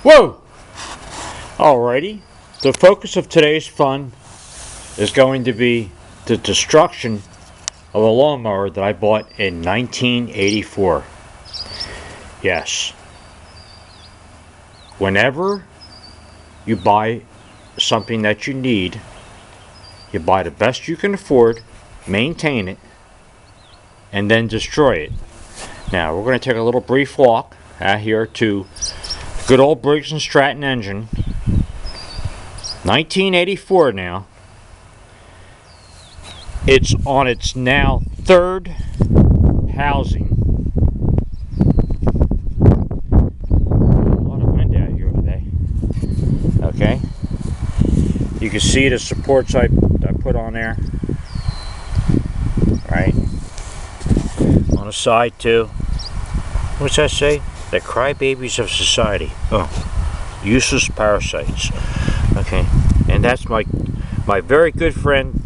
Whoa! Alrighty. The focus of today's fun is going to be the destruction of a lawnmower that I bought in 1984. Yes. Whenever you buy something that you need, you buy the best you can afford, maintain it, and then destroy it. Now, we're going to take a little brief walk out here to good old Briggs & Stratton engine. 1984 now. It's on its now third housing. A lot of wind out here today. Okay. You can see the supports I put on there. Right. On the side too. What's that say? The crybabies of society. Oh, useless parasites. Okay, and that's my very good friend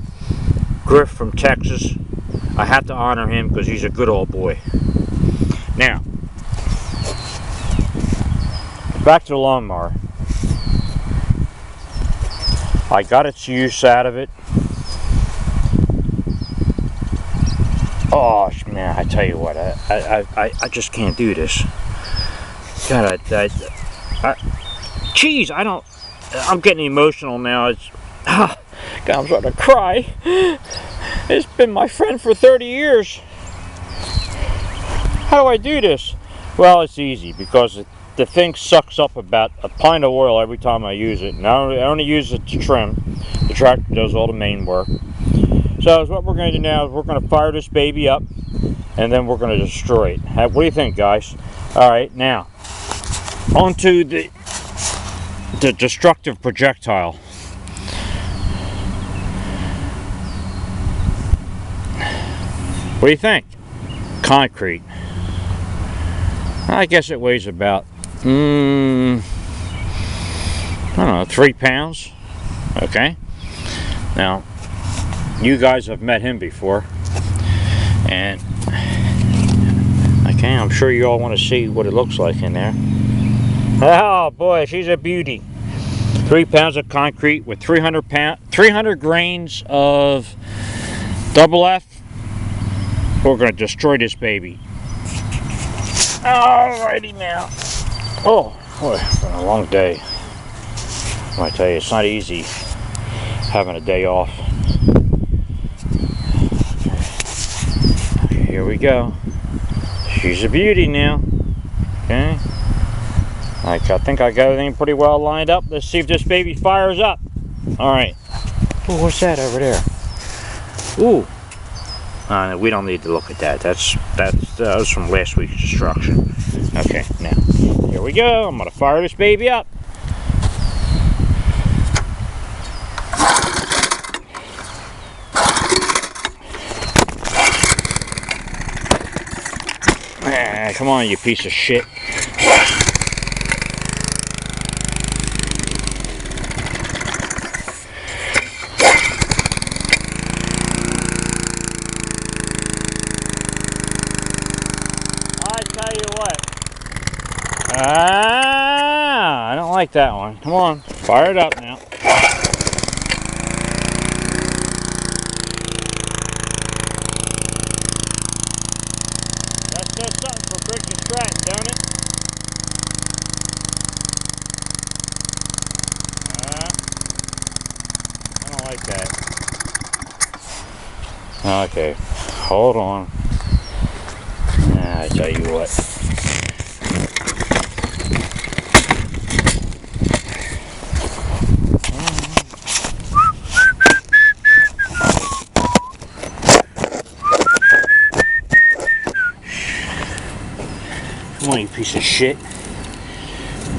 Griff from Texas. I have to honor him because he's a good old boy. Now, back to the lawnmower. I got its use out of it. Oh man, I tell you what, I just can't do this. God, geez, I'm getting emotional now. God, I'm starting to cry. It's been my friend for 30 years. How do I do this? Well, it's easy because the thing sucks up about a pint of oil every time I use it. And I only use it to trim. The tractor does all the main work. So what we're going to do now is we're going to fire this baby up and then we're going to destroy it. What do you think, guys? Alright, now onto the destructive projectile. What do you think? Concrete. I guess it weighs about I don't know, 3 pounds. Okay. Now, you guys have met him before, and okay, I'm sure you all want to see what it looks like in there. Oh boy, she's a beauty. 3 pounds of concrete with 300 grains of double F. We're going to destroy this baby. Alrighty now. Oh boy, it's been a long day. I tell you, it's not easy having a day off. Okay, here we go. She's a beauty now. Okay. I think I got everything pretty well lined up. Let's see if this baby fires up. Alright. Oh, what's that over there? Ooh. We don't need to look at that. That was from last week's destruction. Okay, now, here we go. I'm going to fire this baby up. Ah, come on, you piece of shit. I don't like that one. Come on, fire it up now. That says something for Briggs & Stratton, don't it? I don't like that. Okay, hold on. I tell you what. Come on, you piece of shit.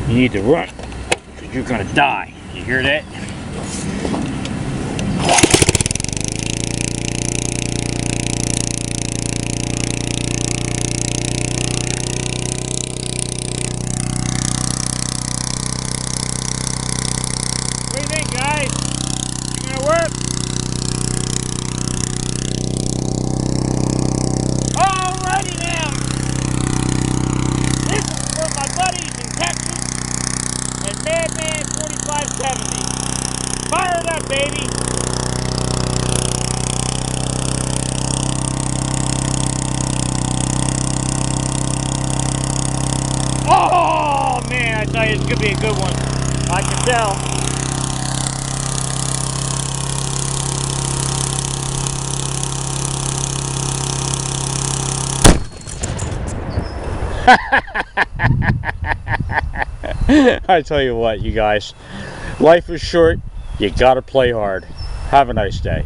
You need to run, because you're going to die. You hear that? What do you think, guys? You going to work? Alrighty now. This is for my buddies in Texas. Fire it up, baby! Oh, man, I tell you, it's going to be a good one. I can tell. I tell you what, you guys, life is short. You gotta play hard. Have a nice day.